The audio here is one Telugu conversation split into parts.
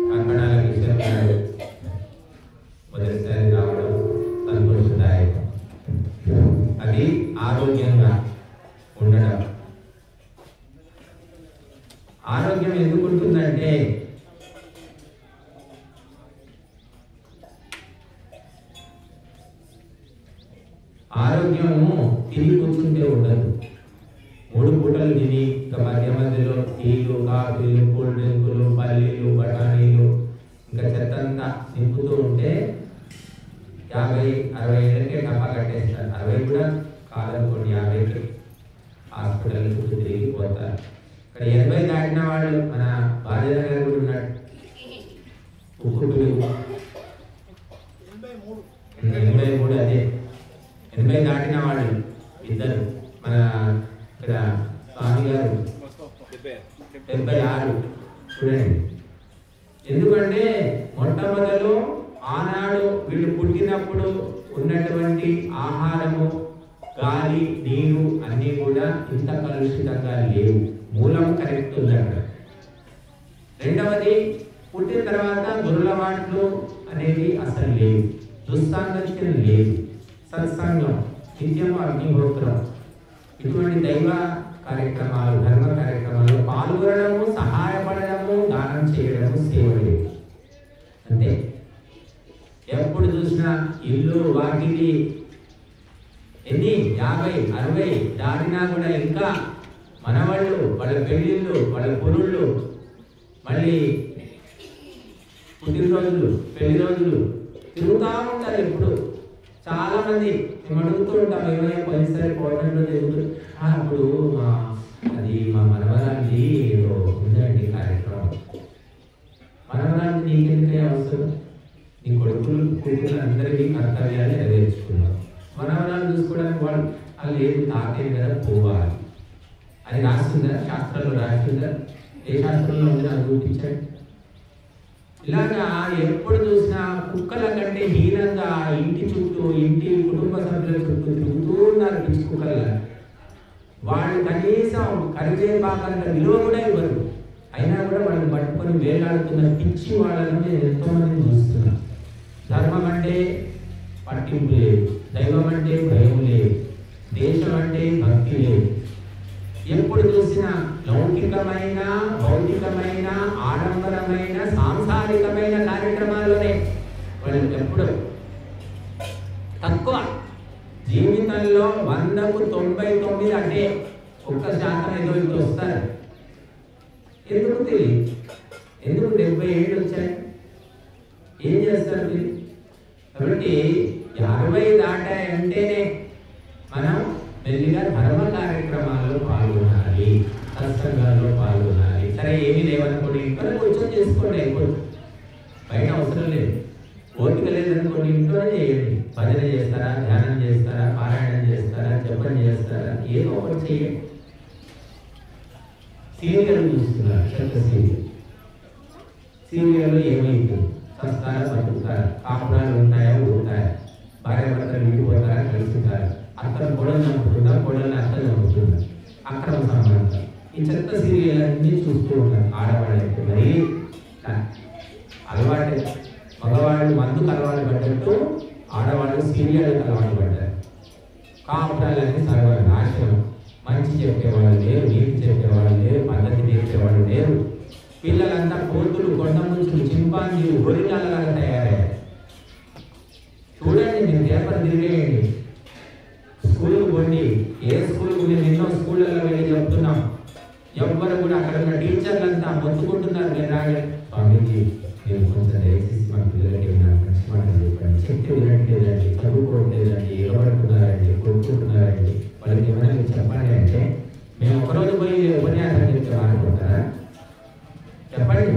కంకణాల విషయంలో మొదటిసారి రావడం సంతోషదాయకం. అది ఆరోగ్యంగా ఉండడం. ఆరోగ్యం ఎందుకు ఉంటుందంటే ఆరోగ్యము తిని కూర్చుంటే ఉండదు. 3 పూటలు తిని ఇంకా మధ్య మధ్యలో టీలు, కాఫీలు, కూల్ డ్రింకులు, పల్లీలు, బఠానీలు ఇంకా చెత్తంతా నింపుతూ ఉంటే 50-60 ఏళ్ళకే డబ్బా కట్టేస్తారు. 60 కూడా కాదనుకోండి, 50కి హాస్పిటల్ చుట్టూ తిరిగిపోతారు. ఇక్కడ 80 దాటిన వాళ్ళు మన భార్య గారు కూడా ఉన్నాడు. ఉక్కుడు 83 అదే 80 దాటిన వాళ్ళు ఇద్దరు. మన ఇక్కడ స్వామి గారు 76 చూడండి. ఎందుకంటే మొట్టమొదలు ఆనాడు వీళ్ళు పుట్టినప్పుడు ఉన్నటువంటి ఆహారము, గాలి, నీరు అన్నీ కూడా ఇంత కలుషితంగా లేవు. మూలం కరెక్ట్ ఉందట. రెండవది, పుట్టిన తర్వాత దుర్లవాట్లు అనేది అసలు లేవు. దుస్సాంగత్యం లేదు. సత్సంగం, నిత్యం అగ్నిహోత్రం, ఇటువంటి దైవ కార్యక్రమాలు, ధర్మ కార్యక్రమాల్లో పాల్గొనడము, సహాయపడము, దానం చేయడము, సేవ లేదు. అంతే. ఎప్పుడు చూసినా ఇల్లు వాకిలి ఎన్ని 50-60 దాటినా కూడా ఇంకా మనవాళ్ళు, వాళ్ళ పెళ్ళిళ్ళు, వాళ్ళ పురుళ్ళు, మళ్ళీ పుట్టినరోజులు, పెళ్లి రోజులు తిరుగుతూ ఉంటారు. ఎప్పుడు చాలా మంది మేము అడుగుతూ ఉంటాం, ఏమైనా పోయినసారి కోటంలో జరుగుతుంది. అప్పుడు అది మా మనవరాన్ని ఏదో ఉందండి కార్యక్రమం. మనవరాన్ని నీకెందుకే అవసరం? నీ కొడుకులు కూతురు అందరికీ కర్తవ్యాలు నెరవేర్చుకున్నాం. మనవరాలు చూసుకోవడానికి వాళ్ళు లేదు, తాకేం కదా పోవాలి అని రాస్తుందా? శాస్త్రంలో రాస్తుందా? ఏ శాస్త్రంలో ఉంది నాకు చూపించండి. ఇలాగా ఎప్పుడు చూసినా కుక్కల కంటే హీనంగా ఇంటి చుట్టూ, ఇంటి కుటుంబ సభ్యుల చుట్టూ తిరుగుతూ ఉన్నారు పిచ్చి కుక్కల. వాళ్ళు కనీసం కరివేపాకంత విలువ కూడా ఇవ్వరు. అయినా కూడా వాళ్ళని పట్టుకొని వేలాడుతున్న పిచ్చి వాళ్ళని నేను ఎంతోమంది చూస్తున్నాను. ధర్మం అంటే పట్టింపు లేదు, దైవం అంటే భయం లేదు, దేశం అంటే భక్తి లేదు. ఎప్పుడు చూసినా లౌకికమైన, భౌతికమైన, ఆడంబరమైన, సాంసారికమైన కార్యక్రమాల్లోనే వాళ్ళకి ఎప్పుడు తక్కువ. జీవితంలో 100కు 99 అంటే 1% ఏదో ఇంటి వస్తారు. ఎందుకు తెలియదు? ఎందుకు 70 ఏళ్ళు వచ్చాయి? ఏం చేస్తారు మీరు? కాబట్టి 50 దాటాయంటేనే మనం మెల్లిగా ధర్మ కార్యక్రమాల్లో పాల్గొనాలి, సత్సంగాల్లో పాల్గొనాలి. సరే ఏమీ లేవనుకోండి, ఇంట్లో కూర్చొని చేసుకోండి, అయిపోతుంది. బయట అవసరం లేదు. ఓపిక లేదనుకోండి, ఇంట్లోనే చేయండి. భజన చేస్తారా, ధ్యానం చేస్తారా, పారాయణం చేస్తారా, జపం చేస్తారా, ఏదో ఒకటి చేయండి. సీరియల్ చూస్తున్నారు, చెత్త సీరియల్. సీరియల్లో ఏమైంది? సంస్కార బతుకుతారా, కాపురాలు ఉంటాయా, ఉంటాయా, భార్య భర్తలు విడిపోతారా, కలుసుతారా, అక్కడ గొడవలు చంపుతుందా, గొడవలు అర్థం చంపుతుందా, అక్రమ సంబంధం. ఈ చెత్త సీరియల్ అన్నీ చూస్తూ ఉంటారు ఆడవాళ్ళకి. మరీ అలవాటే. మగవాళ్ళు మందుకు అలవాటు పడ్డట్టు ఆడవాళ్ళు సీరియల్కి అలవాటు పడ్డారు. కాపురాలన్నీ సర్వనాశనం. మంచి చెప్పేవాళ్ళు లేరు, నీతి చెప్పేవాళ్ళు లేరు, పద్ధతి నేర్చేవాళ్ళు లేరు. పిల్లలంతా కోతులు, కొండ ముంచులు, చింపాంజీలు, గొరిలాలుగా తయారయ్యారు. చూడండి, మీరు పేపర్ తిరిగేయండి. స్కూల్కి పోండి. ఏ స్కూల్కి మేము ఎన్నో స్కూళ్ళల్లో వెళ్ళి చెప్తున్నాం. ఎవ్వరు కూడా అక్కడ ఉన్న టీచర్లంతా మొత్తుకుంటున్నారు. మీరు రాగే స్వామీజీ, మేము కొంచెం దయచేసి మా పిల్లలకి ఏమైనా మంచి మాటలు చెప్పండి, చెప్తే వినట్లేదండి, చదువుకోవట్లేదండి, ఎగబడుతున్నారండి, కొట్టుకుంటున్నారండి, వాళ్ళకి ఏమైనా మీరు చెప్పండి అంటే మేము ఒకరోజు పోయి ఉపన్యాసం చెప్తే మారిపోతారా? చెప్పండి,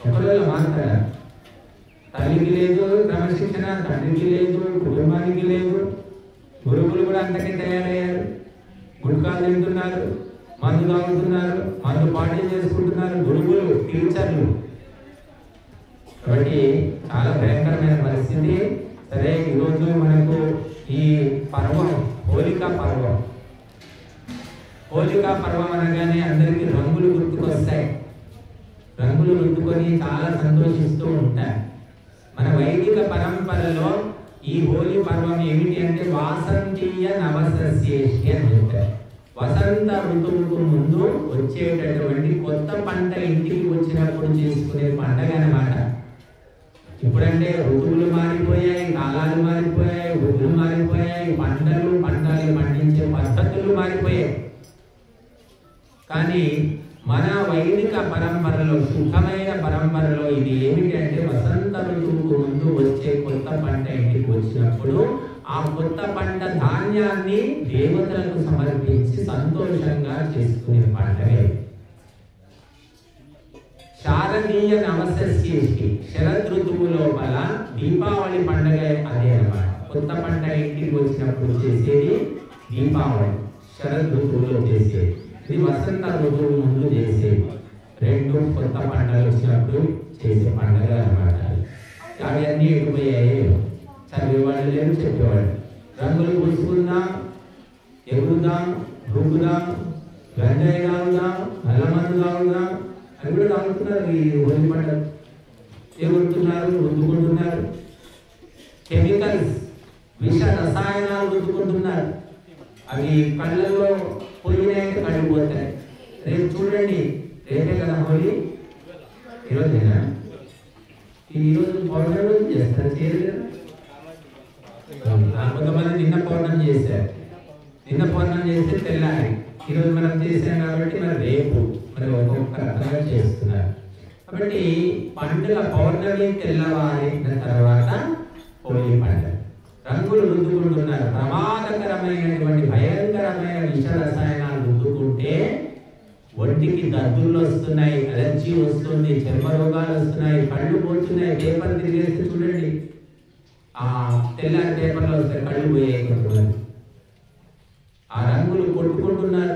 ఒకరోజు మారుతారా? తల్లికి లేదు క్రమశిక్షణ, తండ్రికి లేదు, కుటుంబానికి లేదు. గురువులు కూడా అంతకే తయారయ్యారు. గుట్కాలు తింటున్నారు, మందు తాగుతున్నారు, మందు పార్టీ చేసుకుంటున్నారు గురువులు, టీచర్లు. కాబట్టి చాలా భయంకరమైన పరిస్థితి. సరే, ఈరోజు మనకు ఈ పర్వం హోలికా పర్వం. హోలికా పర్వం అనగానే అందరికీ రంగులు గుర్తుకొస్తాయి. రంగులు రుద్దుకొని చాలా సంతోషిస్తూ ఉంటారు. మన వైదిక పరంపరలో ఈ హోలీ పర్వం ఏమిటి అంటే వాసంతీయ నవసస్యేష్టి అని చెప్తారు. వసంత ఋతువుకు ముందు వచ్చేటటువంటి కొత్త పంట ఇంటికి వచ్చినప్పుడు చేసుకునే పండగ అన్నమాట. ఇప్పుడంటే ఋతువులు మారిపోయాయి, కాలాలు మారిపోయాయి, ఋతువులు మారిపోయాయి, పంటలు పండించే పద్ధతులు మారిపోయాయి. కానీ మన వైదిక పరంపరలో, సుఖమైన పరంపరలో ఇది ఏమిటంటే వసంత ఋతువుకు ముందు వచ్చే కొత్త పంట ఇంటికి వచ్చినప్పుడు ఆ కొత్త పంట ధాన్యాన్ని దేవతలకు సమర్పించి సంతోషంగా చేసుకునే పండుగ. శారదీయ నవసస్యేష్టి శరద్ ఋతువు లోపల దీపావళి పండుగ అదే అన్నమాట. కొత్త పంట ఇంటికి వచ్చినప్పుడు చేసేది దీపావళి, శరద్ ఋతువులో చేసేది. ఇది వసంత ఋతువు ముందు చేసేది. రెండు కొత్త పంటలు వచ్చినప్పుడు చేసే పండుగ అన్నమాట. అవి అన్నీ ఎడిపోయాయి. చదివేవాళ్ళు లేరు, చెప్పేవాళ్ళు. రంగులు పూసుకుందాం, ఎగురుదాం, రుగ్గుదాం, గంజాయి తాగుదాం, నల్లమందు తాగుదాం అని కూడా తాగుతున్నారు. ఈ హోలీ పండుగ ఎగురుతున్నారు, రుద్దుకుంటున్నారు. కెమికల్స్, విష రసాయనాలు రుద్దుకుంటున్నారు. అవి కళ్ళల్లో పోయినాయంటే కళ్ళు పోతాయి. రేపు చూడండి, రేపే కదా హోలీ, ఈరోజేనా? ఈరోజు పౌర్ణమి రోజు చేస్తారు, చేయలేదు. కొంతమంది నిన్న పౌర్ణమి చేశారు. నిన్న పౌర్ణమి చేస్తే తెల్లారి. ఈరోజు మనం చేసాం కాబట్టి మరి రేపు మరి ఒక్కొక్క రకంగా చేస్తున్నారు. కాబట్టి పండుగ పౌర్ణమి తెల్లవారిన తర్వాత హోలీ పండుగ. రంగులు రుద్దుకుంటున్నారు. ప్రమాదకరమైనటువంటి భయంకరమైన విష రసాయనాలు రుద్దుకుంటే ఒంటికి దద్దులు వస్తున్నాయి, అలర్జీ వస్తుంది, చర్మ రోగాలు వస్తున్నాయి, కళ్ళు పోతున్నాయి. పేపర్ తిరిగేస్తే చూడండి, ఆ తెల్లారి పేపర్లో వస్తే కళ్ళు పోయేకుంటున్నారు. ఆ రంగులు కొట్టుకుంటున్నారు.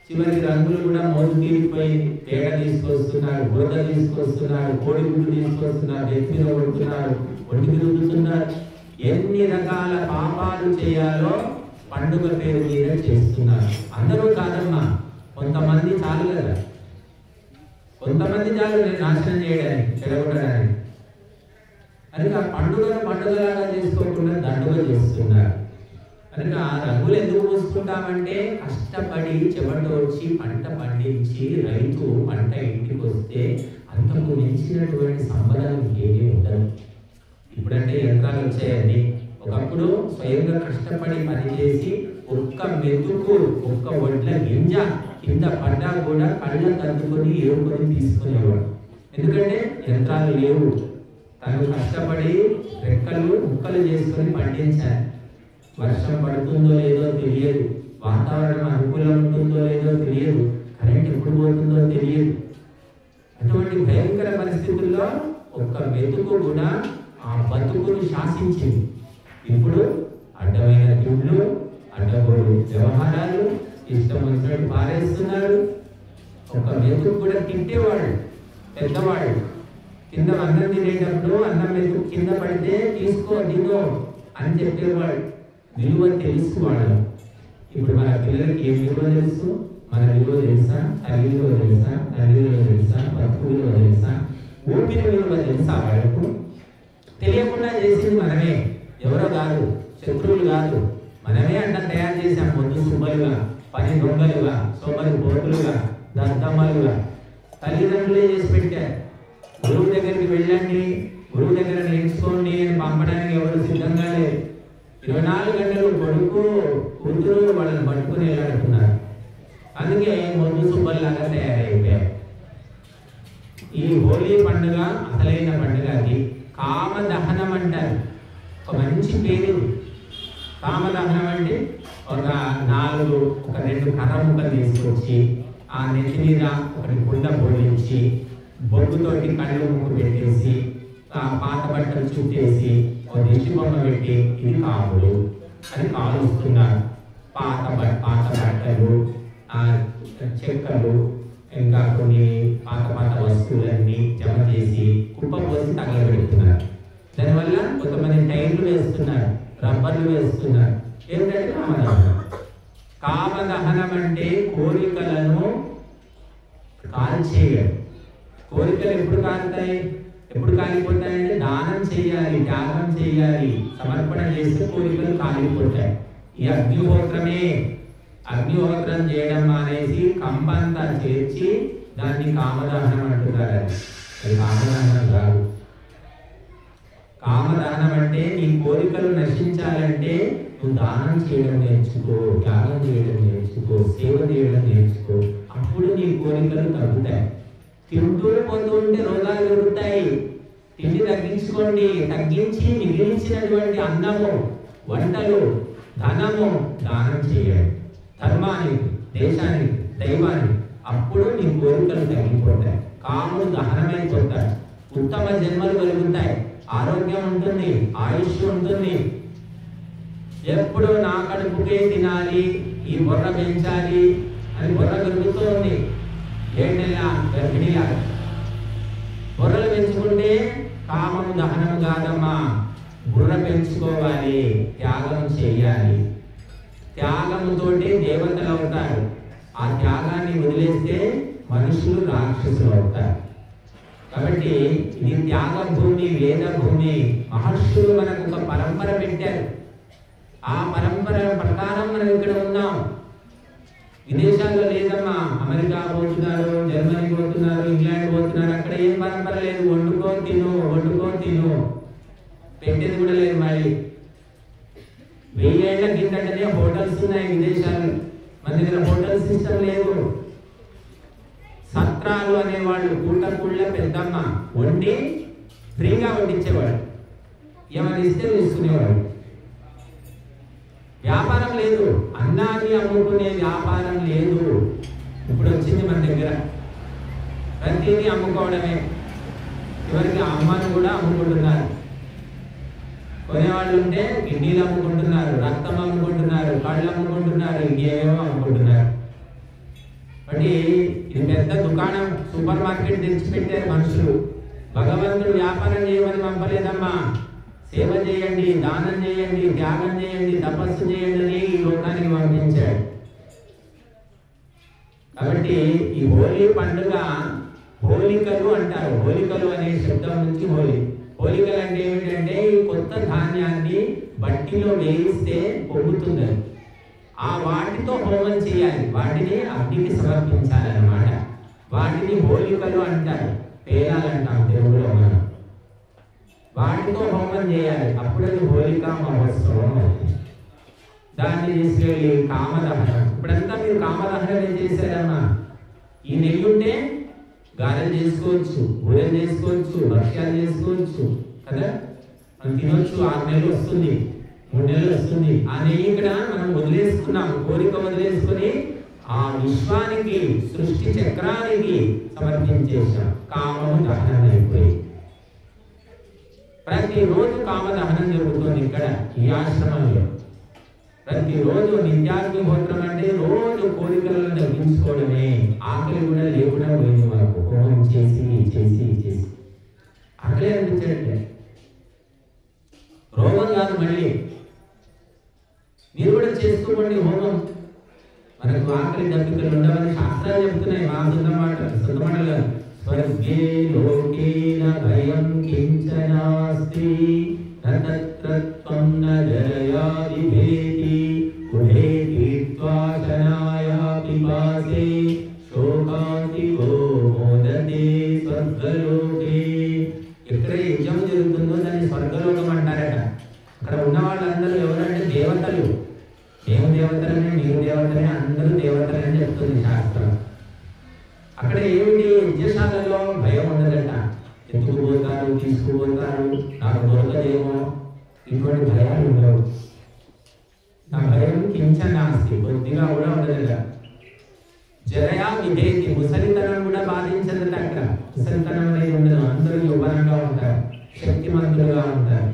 చివరికి రంగులు కూడా మోజు తీరిపోయింది. పేడ తీసుకొస్తున్నారు, బురద తీసుకొస్తున్నారు, కోడిగుడ్డు తీసుకొస్తున్నారు, ఎత్తి మీద కొడుతున్నారు, ఒంటికి రుద్దుతున్నారు. ఎన్ని రకాల పాపాలు చేయాలో పండుగ పేరు మీద చేస్తున్నారు. అందరూ కాదమ్మా, కొంతమంది చాలు కదా, కొంతమంది చాలు నాశనం చేయడానికి, చెడగొట్టడానికి. కనుక పండుగలాగా చేసుకోకుండా దండుగ చేస్తున్నారు. కనుక రంగులు ఎందుకు పూసుకుంటామంటే కష్టపడి చెమటోడ్చి పంట పండించి రైతు పంట ఇంటికి వస్తే అంతకు మించినటువంటి సంబరం ఏమీ ఉండదు. ఇప్పుడంటే యంత్రాలు వచ్చాయండి. ఒకప్పుడు స్వయంగా కష్టపడి పనిచేసి ఒక్క మెతుకు, ఒక్క వడ్ల గింజ కింద పడ్డా కూడా కళ్ళ తద్దుకొని ఏరుకొని తీసుకునేవాడు. ఎందుకంటే యంత్రాలు లేవు. తను కష్టపడి రెక్కలు ముక్కలు చేసుకొని పండించారు. వర్షం పడుతుందో లేదో తెలియదు, వాతావరణం అనుకూలం ఉంటుందో లేదో తెలియదు, కరెంట్ ఎప్పుడు పోతుందో తెలియదు. అటువంటి భయంకర పరిస్థితుల్లో ఒక్క మెతుకు కూడా ఆ బతుకును శాసించింది. ఇప్పుడు అడ్డమైన తిండ్లు, అడ్డగోడు వ్యవహారాలు, ఇష్టం వచ్చినట్టు పారేస్తున్నారు. ఒక మెతుకు కూడా తింటేవాడు పెద్దవాడు. కింద అన్నం తినేటప్పుడు అన్నం మెతుకు కింద పడితే తీసుకో తినో అని చెప్పేవాడు. విలువ తెలుసు వాళ్ళు. ఇప్పుడు మన పిల్లలకి ఏం విలువ తెలుసు? మన విలువ తెలుసా? తల్లి విలువ తెలుసా? తల్లి విలువ తెలుసా? బతుకు విలువ తెలుసా? ఊపిరి విలువ తెలుసా? వాళ్ళకు తెలియకుండా చేసింది మనమే, ఎవరో కాదు, శత్రువులు కాదు. మనమే అన్నం తయారు చేసాం. మొద్దు సుబ్బలుగా, పని దొంగలుగా, సోమరి పోతులుగా, దద్దమ్మలుగా తల్లిదండ్రులే చేసి పెట్టారు. గురువు దగ్గరికి వెళ్ళండి, గురువు దగ్గర నేర్చుకోండి అని పంపడానికి ఎవరు సిద్ధంగా లేదు. 24 గంటలు కొడుకు కూతురు వాళ్ళని పట్టుకుని వెళ్ళాడుతున్నారు. అందుకే మొద్దు సుబ్బల్లాగా తయారైపోయారు. ఈ హోలీ పండుగ అసలైన పండుగ. అది కామదహనం అంటారు. ఒక మంచి పేరు కామదహనం. అంటే ఒక 2 కర్ర ముక్కలు తీసుకొచ్చి ఆ నెత్తి మీద ఒకటి కుండ పొడిచి బొగ్గుతోటి కళ్ళు ముక్కు పెట్టేసి ఆ పాత బట్టలు చుట్టేసి ఒక దిష్టి బొమ్మ పెట్టి ఇది కాములు అని కాలుస్తున్నారు. పాత బట్టలు, చెక్కలు, ఇంకా కొన్ని పాత వస్తువులన్నీ జమ చేసి కుప్ప పోసి తగలబెడుతున్నారు. దానివల్ల కొంతమంది టైర్లు వేస్తున్నారు, రబ్బర్లు వేస్తున్నారు. ఏమిటంటే కామదహనం. కామదహనం అంటే కోరికలను కాల్చేయడం, కోరికలు ఎప్పుడు కాలుతాయి, ఎప్పుడు కాలిపోతాయంటే దానం చేయాలి, త్యాగం చేయాలి, సమర్పణ చేస్తే కోరికలు కాలిపోతాయి. ఈ అగ్నిహోత్రమే, అగ్నిహోత్రం చేయడం మానేసి కంపంతా చేర్చి దాన్ని కామదహనం అంటున్నారు. అది కామదహనం కాదు. కామదహనం అంటే నీ కోరికలు నశించాలంటే నువ్వు దానం చేయడం నేర్చుకో, త్యాగం చేయడం నేర్చుకో, సేవ చేయడం నేర్చుకో. అప్పుడు నీ కోరికలు తగ్గుతాయి. తింటూ పోతూ ఉంటే రోగాలు పెరుగుతాయి. తిండి తగ్గించుకోండి. తగ్గించి మిగిలించినటువంటి అన్నము, వంటలు, ధనము దానం చేయండి. ధర్మానికి, దేశానికి, దైవానికి. అప్పుడు నీ కోరికలు తగ్గిపోతాయి. కాముడు దహనమైపోతాడు. ఉత్తమ జన్మలు కలుగుతాయి. ఆరోగ్యం ఉంటుంది, ఆయుష్ ఉంటుంది. ఎప్పుడు నా కడుపుకే తినాలి, ఈ బొర్ర పెంచాలి అని బొర్ర పెరుగుతూ ఉంది. 7 నెలల గర్భిణిలాగా బుర్రలు పెంచుకుంటే కామం దహనం కాదమ్మా. బుర్ర పెంచుకోవాలి, త్యాగం చేయాలి. త్యాగంతోటి దేవతలు అవుతారు. ఆ త్యాగాన్ని వదిలేస్తే మనుషులు రాక్షసులు అవుతారు. కాబట్టి ఇది త్యాగ భూమి, వేద భూమి. మహర్షులు మనకు ఒక పరంపర పెట్టారు. ఆ పరంపర ప్రకారం మనం ఇక్కడ ఉన్నాం. విదేశాల్లో లేదమ్మా. అమెరికా పోతున్నారు, జర్మనీ పోతున్నారు, ఇంగ్లాండ్ పోతున్నారు. అక్కడ ఏం పరంపర లేదు. వండుకొని తిను, వండుకొని తిను. పెట్టేది కూడా లేదు. మళ్ళీ 1000 ఏళ్ల కిందటనే హోటల్స్ ఉన్నాయి విదేశాలు. మన దగ్గర హోటల్ సిస్టమ్ లేదు. సత్రాలు అనేవాళ్ళు కూళ్ళ పెద్దమ్మ వండి ఫ్రీగా వడ్డించేవాడు. ఏమైనా ఇస్తే తీసుకునేవాడు. వ్యాపారం లేదు. అన్నాన్ని అమ్ముకునే వ్యాపారం లేదు. ఇప్పుడు వచ్చింది మన దగ్గర. ప్రతిదీ అమ్ముకోవడమే. చివరికి అమ్మను కూడా అమ్ముకుంటున్నారు. కొనేవాళ్ళు ఉంటే కిడ్నీలు అమ్ముకుంటున్నారు, రక్తం అమ్ముకుంటున్నారు, కళ్ళు అమ్ముకుంటున్నారు, ఇంకేమో అమ్ముకుంటున్నారు. కాబట్టి ఇది పెద్ద దుకాణం, సూపర్ మార్కెట్ తెచ్చిపెట్టారు మనుషులు. భగవంతుడు వ్యాపారం చేయమని పంపలేదమ్మా. సేవ చేయండి, దానం చేయండి, త్యాగం చేయండి, తపస్సు చేయండి అని ఈ లోకానికి పంపించాడు. కాబట్టి ఈ హోలీ పండుగ హోలికలు అంటారు. హోలికలు అనే శబ్దం నుంచి హోలీ. హోలికలు అంటే ఏమిటంటే ఈ కొత్త ధాన్యాన్ని బట్టిలో వేయిస్తే పొంగుతుందని, ఆ వాటితో హోమం చేయాలి. వాటిని అగ్నికి సమర్పించాలన్నమాట. వాటిని హోలికలు అంటారు. పేలాలంటాం తెలుగులో మనం. వాటితో హోమం చేయాలి. అప్పుడు అది హోలికా మహోత్సవం అవుతుంది. దాన్ని తీసుకెళ్ళి కామదహనం. ఇప్పుడంతా మీరు కామదహనం చేశారమ్మా. ఈ నెయ్యి ఉంటే గారెలు చేసుకోవచ్చు, బూరెలు చేసుకోవచ్చు, భక్ష్యాలు చేసుకోవచ్చు కదా. మనం తినొచ్చు. 6 నెలలు వస్తుంది, 3 నెలలు వస్తుంది. ఆ నెయ్యి ఇక్కడ మనం వదిలేసుకున్నాం. కోరిక వదిలేసుకుని ఆ విశ్వానికి, సృష్టి చక్రానికి సమర్పించేసాం. కామము దహనం అయిపోయి ప్రతిరోజు కామదహనం జరుగుతుంది ఇక్కడ ఈ ఆశ్రమంలో. ప్రతిరోజు నిత్యాగ్నిహోత్రం అంటే రోజు కోరికలను తగ్గించుకోవడమే. ఆకలి కూడా లేకుండా పోయింది మాకు. హోమం చేసి చేసి చేసి ఆకలి అనిపించట్లే. రోగం కాదు. మళ్ళీ మీరు కూడా చేసుకోండి హోమం. మనకు ఆకలి దప్పికలు ఉండవని శాస్త్రాలు చెప్తున్నాయి. మా సొంతమాటలు స్వర్గే లోకే న భయం కించనాస్తి తత్రత్వం న జయాది భేతి కులే తీర్త్వాశనాయ పిపాసే శోకాంతి గో మోదతే స్వర్గలోకే. ఎక్కడ యజ్ఞం జరుగుతుందో దాన్ని స్వర్గలోకం అంటారట. అక్కడ ఉన్న వాళ్ళందరూ ఎవరంటే దేవతలు. ఏం దేవతలని, నీరు దేవతలని, అందరూ దేవతలని చెప్తుంది శాస్త్రం. అక్కడ ఏమిటి, యజ్ఞశాలలో భయం ఉండదట. ఎత్తుకుపోతారు, తీసుకుపోతారు, నాకు దొరకదేమో, ఇటువంటి భయాలు ఉండవు. నా భయం కించనాస్తి, కొద్దిగా కూడా ఉండదట. జరయా విధేతి, ముసలితనం కూడా బాధించదట. అక్కడ ముసలితనం అనేది ఉండదు. అందరూ యువనంగా ఉంటారు, శక్తిమంతులుగా ఉంటారు.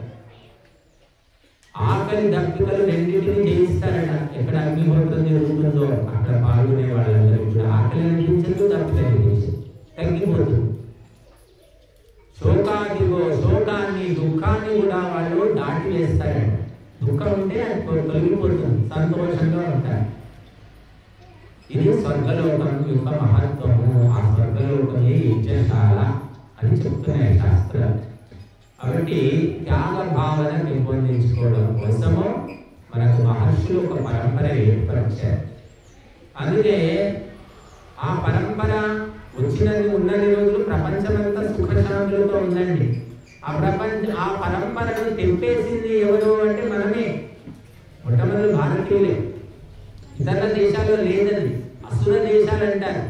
ఆకలి దప్పికలు రెండింటిని జయిస్తారట. ఎక్కడ అగ్నిహోత్రం జరుగుతుందో అక్కడ పాల్గొనే వాళ్ళందరూ కూడా ఆకలి అనిపించదు, దప్పిక అనిపించదు, తగ్గిపోతుంది. శోకాదిగో, శోకాన్ని, దుఃఖాన్ని కూడా వాళ్ళు దాటి వేస్తారట. దుఃఖం ఉంటే అది తొలగిపోతుంది, సంతోషంగా ఉంటారు. ఇది స్వర్గలోకం యొక్క మహత్వము, ఆ స్వర్గలోకమే యజ్ఞశాల అని చెప్తున్నాయి శాస్త్రాలు. కాబట్టి త్యాగ భావన పెంపొందించుకోవడం కోసము మనకు మహర్షులు ఒక పరంపర ఏర్పరిచారు. అందుకే ఆ పరంపర వచ్చినది ఉన్నన్ని రోజులు ప్రపంచమంతా సుఖశాంతులతో ఉందండి. ఆ పరంపరను తెంపేసింది ఎవరు అంటే మనమే, మొట్టమొదటి భారతీయులే. ఇతర దేశాల్లో లేదండి, అసుర దేశాలు అంటారు.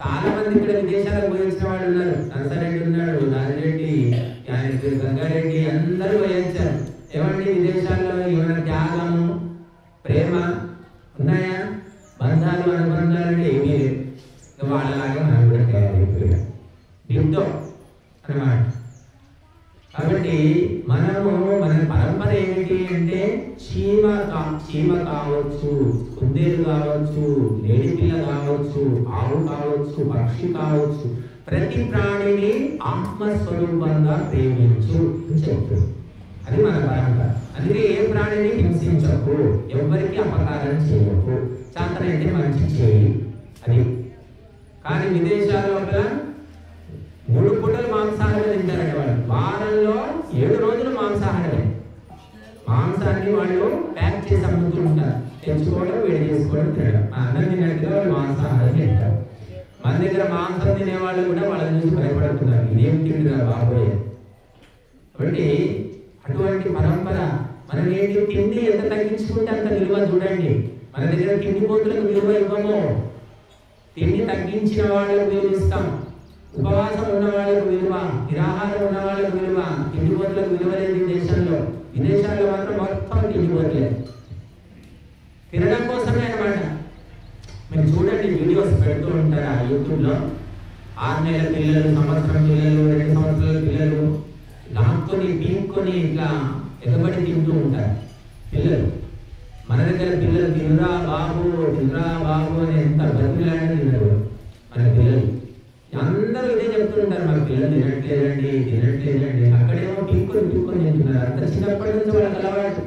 చాలా మంది ఇక్కడ విదేశాలకు పోయించిన వాళ్ళు ఉన్నారు. నరసరెడ్డి ఉన్నాడు, నాగిరెడ్డి, గంగారెడ్డి, అందరూ పోయించారు. ఏమండి విదేశాల్లో ఏమైనా త్యాగము, ప్రేమ ఉన్నాయా? బంధాలు అనుబంధాలు అంటే ఏమీ లేదు. వాళ్ళలాగా మనం కూడా తయారైపోయాం దీంతో అన్నమాట. కాబట్టి మనము మన పరంపర ఏమిటి అంటే చీమ కావచ్చు, కుందేలు కావచ్చు, లేడిపిల్ల కావచ్చు, ఆవు కావచ్చు, పక్షి కావచ్చు, ప్రతి ప్రాణిని ఆత్మస్వరూపంగా ప్రేమించు అని చెప్తుంది. అది మన పరంపర. అందుకే ఏ ప్రాణిని హింసించకు, ఎవరికి అపకారం చేయకు, చాతనైతే మంచి చేయి అది. కానీ విదేశాల్లో 3 పూటలు మాంసాహారం తింటారంటే వాళ్ళు, వారంలో 7 రోజులు మాంసాహారమే. మాంసాన్ని వాళ్ళు ప్యాక్ చేసి అమ్ముతూ ఉంటారు, తెచ్చుకోవడం, వేడి చేసుకోవడం, తినడం. అన్నం తిన్నట్టుగా వాళ్ళు మాంసాహారం తింటారు. మన దగ్గర మాంసం తినేవాళ్ళు కూడా వాళ్ళని చూసి భయపడుతున్నారు, ఇదేం తింటున్నా బాబోయే. కాబట్టి అటువంటి పరంపర మనం ఏంటి, తిండి ఎంత తగ్గించుకుంటే అంత విలువ. చూడండి, మన దగ్గర తిండి పోతులకు విలువ ఇవ్వము, తిండి తగ్గించిన వాళ్ళకు విలువ ఇస్తాం. ఉపవాసం ఉన్న వాళ్ళకు విలువ, నిరాహారం ఉన్న వాళ్ళకు విలువ, తిండి పోతులకు విలువ లేదు ఈ దేశంలో. విదేశాల్లో మాత్రం మొత్తం తిండి పోతలే, తినడం కోసమే అన్నమాట. మీరు చూడండి, వీడియోస్ పెడుతూ ఉంటారు ఆ యూట్యూబ్లో. 6 నెలల పిల్లలు, సంవత్సరం పిల్లలు, 2 సంవత్సరాల పిల్లలు లాక్కొని పీక్కొని ఇట్లా ఎగబడి తింటూ ఉంటారు పిల్లలు. మన దగ్గర పిల్లలు తినరా బాబు, తినరా బాబు అని ఎంత బతిలాడని తినరు మన పిల్లలు. అందరూ ఇదే చెప్తుంటారు, మన పిల్లలు తినట్లేదండి. అక్కడేమో పీక్కొని తింటున్నారు. అంత చిన్నప్పటి నుంచి వాళ్ళకి అలవాటు.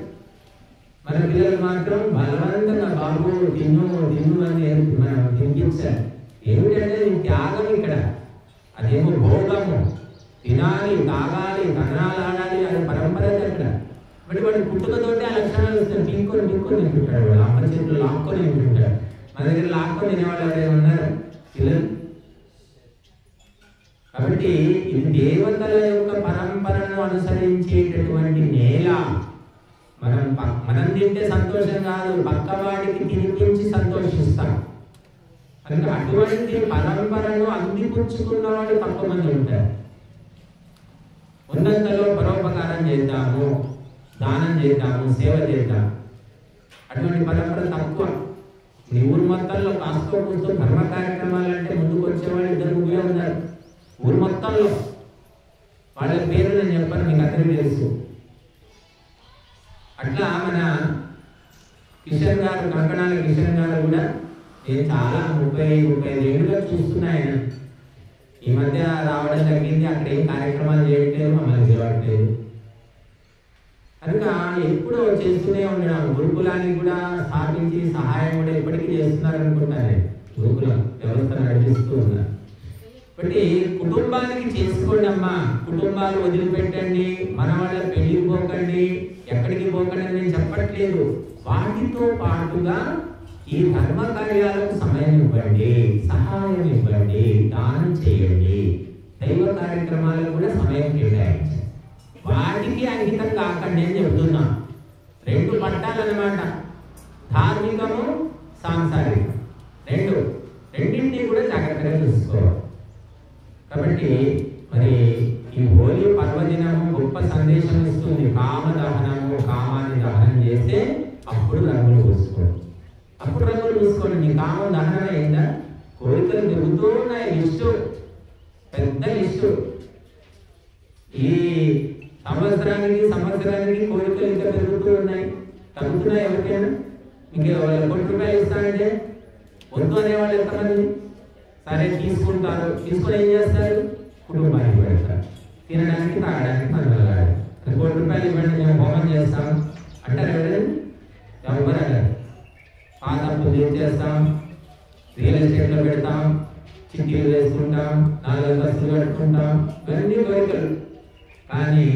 మన పిల్లలు మాత్రం బలవంతంగా బాబు తిను అని మనం తినిపించాలి. ఏమిటంటే త్యాగం ఇక్కడ, అదేమో భోగము. తినాలి, తాగాలి, కన్నాలు ఆడాలి, అది పరంపర అక్కడ. బట్ వాడి పుట్టుకతోటి ఆ లక్షణాలు వస్తాయి. పీక్కొని తింటుంటాడు, వాడు అమ్మ చేతులు లాక్కొని తింటుంటాడు. మన దగ్గర లాక్కొని తినేవాళ్ళు ఎవరైనా ఉన్నారు పిల్లలు? కాబట్టి ఇది దేవతల యొక్క పరంపరను అనుసరించేటటువంటి నేల. మనం తింటే సంతోషం కాదు, పక్కవాడికి తినిపించి సంతోషిస్తాం. కనుక అటువంటి పరంపరను అందిపుచ్చుకున్నవాడు తక్కువ మంది ఉంటారు. ఉన్నంతలో పరోపకారం చేద్దాము, దానం చేద్దాము, సేవ చేద్దాం. అటువంటి పరంపర తక్కువ. మీ ఊరు మొత్తంలో కాస్త కూస్తూ ధర్మ కార్యక్రమాలు అంటే ముందుకు వచ్చేవాళ్ళు 2-3 ఉన్నారు ఊరు మొత్తంలో. వాళ్ళ పేరు నేను చెప్పాను, మీకు అందరికీ తెలుసు. అట్లా మన కిషన్ గారు, కంకణాల కిషన్ గారు కూడా నేను చాలా 30-35 ఏళ్ళుగా చూస్తున్నా. ఆయన ఈ మధ్య రావడం జరిగింది. అక్కడ ఏం కార్యక్రమాలు చేయట్లేదు, మమ్మల్ని చేయట్లేదు. కనుక ఎప్పుడూ చేస్తూనే ఉండడం. గురుకులానికి కూడా స్థాపించి సహాయం కూడా ఇప్పటికీ చేస్తున్నారు అనుకుంటాను. గురుకుల వ్యవస్థ నడిపిస్తూ ఉన్నారు. కాబట్టి కుటుంబానికి చేసుకోండి అమ్మా, కుటుంబాలు వదిలిపెట్టండి, మన వాళ్ళ పెళ్లికి పోకండి, ఎక్కడికి పోకండి అని నేను చెప్పట్లేదు. వాటితో పాటుగా ఈ ధర్మ కార్యాలకు సమయం ఇవ్వండి, సహాయం ఇవ్వండి, దానం చేయండి, దైవ కార్యక్రమాలకు కూడా సమయం కేటాయించండి. వాటికి అంకితం కాకండి అని చెప్తున్నా. 2 పట్టాలన్నమాట, ధార్మికము, సాంసారికం. రెండింటినీ కూడా జాగ్రత్తగా చూసుకోవాలి. కాబట్టి మరి ఈ హోలీ పర్వదినము గొప్ప సందేశం ఇస్తుంది. కామ దహనము, కామాన్ని దహనం చేస్తే అప్పుడు రంగులు పూసుకోండి. నీ కామం దహనం అయిందా? కోరికలు తిరుగుతూ ఉన్నాయి, లిస్టు, పెద్ద లిస్టు. ఈ సంవత్సరానికి కోరికలు ఇంకా పెరుగుతూ ఉన్నాయి. తగ్గుతున్నాయి ఎవరికైనా? మీకు ₹1 ఇస్తానంటే వద్దు అనేవాళ్ళు ఎంతమంది? సరే తీసుకుంటారు, తీసుకొని ఏం చేస్తారు? కుటుంబానికి పెడతారు, తినడానికి, తాగడానికి, మందలాడాలి. ₹1 ఇవ్వండి, మేము హోమం చేస్తాం అంటారు ఎవరైనా? ఎవరు అన్నారు? పాత పూజ చేస్తాం, రియల్ ఎస్టేట్లో పెడతాం, చిట్టీలు వేసుకుంటాం, 4 అంతస్తులు కట్టుకుంటాం, ఇవన్నీ కోరికలు. కానీ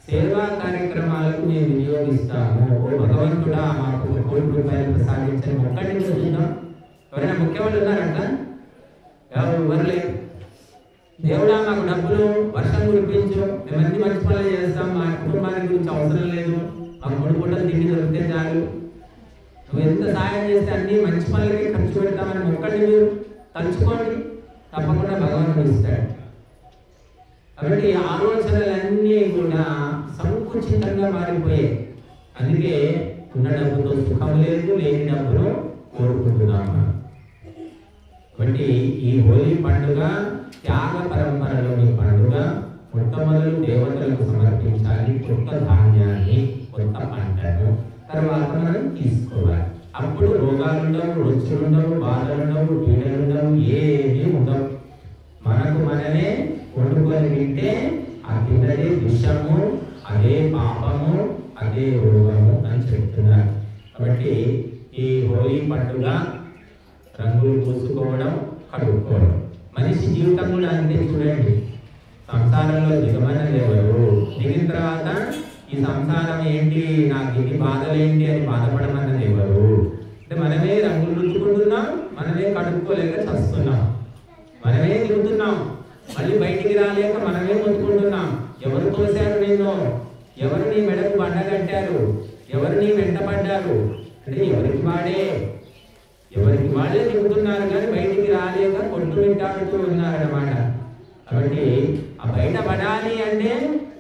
సేవా కార్యక్రమాలకు మేము వినియోగిస్తాము. ఓ భగవంతుడా మాకు 1 కోటి రూపాయలు ప్రసాదించని ఒక్కటి చూద్దాం. ఎవరైనా ముఖ్యమంత్రి ఉన్నారంట? ఎవరు లేరు. దేవుడా మాకు డబ్బులు వర్షం కురిపించు, మేము అన్ని మంచి పనులు చేస్తాం, మా కుటుంబానికి గురించి అవసరం లేదు, మాకు 3 పూటలు తిండి దొరికితే చాలు, నువ్వు ఎంత సహాయం చేస్తే అన్ని మంచి పనులకి ఖర్చు పెడతామని ఒక్కటి మీరు తలుచుకోండి, తప్పకుండా భగవంతుడు ఇస్తాడు. కాబట్టి ఆలోచనలన్నీ కూడా సంకుచితంగా మారిపోయాయి. అందుకే ఉన్న డబ్బుతో సుఖం లేదు, లేని డబ్బును కోరుకుంటున్నాము. కాబట్టి ఈ హోలీ పండుగ త్యాగ పరంపరలోని పండుగ. మొట్టమొదలు దేవతలకు సమర్పించాలి కొత్త ధాన్యాన్ని, కొత్త పంటను. తర్వాత మనం తీసుకోవాలి. అప్పుడు రోగాలుండవు, రుచులుండవు, బాధలుండవు, పీడలుండవు, ఏమీ ఉండవు. మనకు మనమే వండుకొని తింటే ఆ తిన్నదే విషము, అదే పాపము, అదే రోగము అని చెప్తున్నారు. కాబట్టి ఈ హోలీ పండుగ రంగులు పూసుకోవడం, కడుక్కోవడం. మనిషి జీవితం కూడా అంతే. చూడండి, సంసారంలో దిగమన్నది ఎవరు? దిగిన తర్వాత ఈ సంసారం ఏంటి, నాకు ఇన్ని బాధలు ఏంటి అని బాధపడమన్నది ఎవరు? అంటే మనమే రంగులు రుద్దుకుంటున్నాం, మనమే కడుక్కోలేక చస్తున్నాం, మనమే దిగుతున్నాం, మళ్ళీ బయటికి రాలేక మనమే ముందుకుంటున్నాం. ఎవరు తోశారు నిన్ను? ఎవరు నీ మెడకు బండ కట్టారు? ఎవరు నీ వెంట పడ్డారు? అంటే ఎవరికి వాళ్ళే దిగుతున్నారు, కానీ బయటికి రాలేక కొట్టుమిట్టాడుతూ ఉన్నారన్నమాట. కాబట్టి ఆ బయట పడాలి అంటే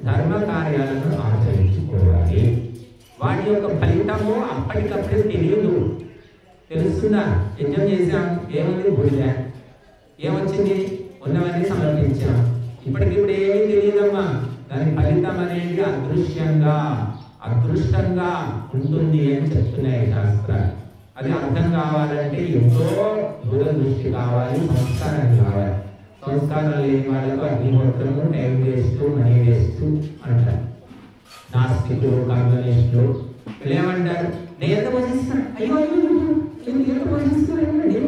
ధర్మ కార్యాలను ఆచరించుకోవాలి. వాటి యొక్క ఫలితము అప్పటికప్పుడే తెలియదు. తెలుస్తుందా? యజ్ఞం చేశాం, ఏముంది? బుడిద. ఏమొచ్చింది? ఉన్నవన్నీ సమర్పించాం. ఇప్పటికిప్పుడు ఏమీ తెలియదమ్మా. దాని ఫలితం అనేది అదృష్టంగా ఉంటుంది అని చెప్తున్నాయి శాస్త్రాలు. అది అర్థం కావాలంటే ఎంతో దూరదృష్టి కావాలి, సంస్కారం కావాలి. సంస్కారం లేని వాళ్ళకు అగ్నిహోత్రము, టైం వేస్ట్, మనీ వేస్ట్ అంటారు. నాస్తికులు, కమ్యూనిస్టులు ఏమంటారు? నేను ఎంత పోషిస్తాను, అయ్యో ఎంత పోషిస్తున్నానండి,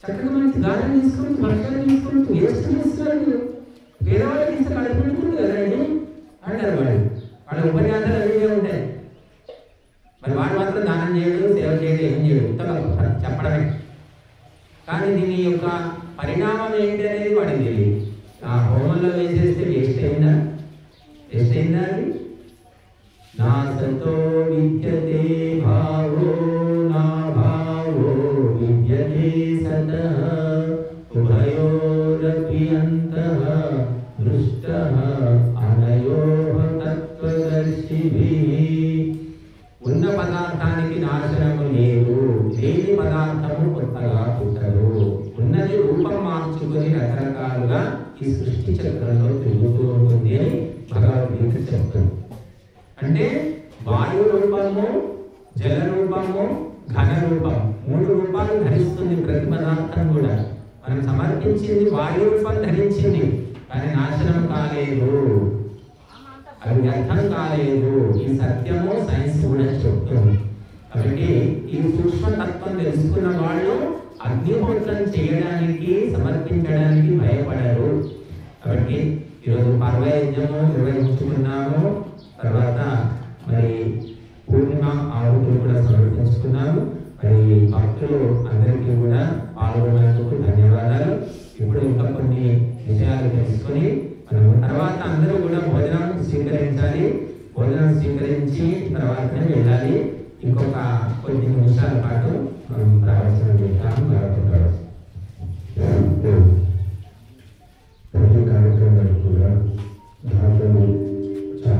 చక్కగా మంచి గానం తీసుకోవచ్చు, వర్షాలు తీసుకోవచ్చు, వేస్ట్ చేస్తున్నారు, పేదవాళ్ళకి ఇస్తే కడుపు పెడుతుంది కదండి అంటారు. వాళ్ళ ఉపన్యాసాలు అన్నీ ఉంటాయి. మరి వాడు మాత్రం దానం చేయడు, సేవ చేయడు, ఏం చేయడు, చెప్పడమే. కానీ దీని యొక్క పరిణామం ఏంటి అనేది వాడికి తెలియదు. ఆ హోమంలో వేసేస్తే వేస్ట్ అయిందా అది? నా సంతో విద్యతే భావో నా భావో విద్యతే సతః ఉభయోరపి అంతః దృష్టః అనయోః తత్వదర్శిభిః. ఉన్న పదార్థానికి నాశనము లేదు, లేని పదార్థము కొత్తగా పుట్టదు. ఉన్నది రూపం మార్చుకొని రకరకాలుగా ఈ సృష్టి చక్రంలో తిరుగుతూ ఉంటుంది అని భగవద్గీత చెప్తుంది. అంటే వాయు రూపము, జల రూపము, ఘన రూపం, 3 రూపాలు ధరిస్తుంది ప్రతి పదార్థం కూడా. మనం సమర్పించింది వాయు రూపం ధరించింది, కానీ నాశనం కాలేదు, అది వ్యర్థం కాలేదు. ఈ సత్యము సైన్స్ కూడా చెప్తుంది. కాబట్టి ఈ సూక్ష్మతత్వం తెలుసుకున్న వాళ్ళు అగ్నిహోత్రం చేయడానికి, సమర్పించడానికి భయపడరు. కాబట్టి ఈరోజు పర్వయజ్ఞము నిర్వహించుకున్నాము. తర్వాత మరి పూర్ణిమ ఆహుతులు కూడా సమర్పించుకున్నాము. మరి భక్తులు అందరికీ కూడా పాల్గొన్నందుకు ధన్యవాదాలు. ఇప్పుడు ఇంకా కొన్ని విషయాలు తెలుసుకొని మనం తర్వాత అందరూ కూడా భోజనం స్వీకరించాలి. భోజనం స్వీకరించి తర్వాతనే వెళ్ళాలి. ఇంకొక కొన్ని నిమిషాల పాటు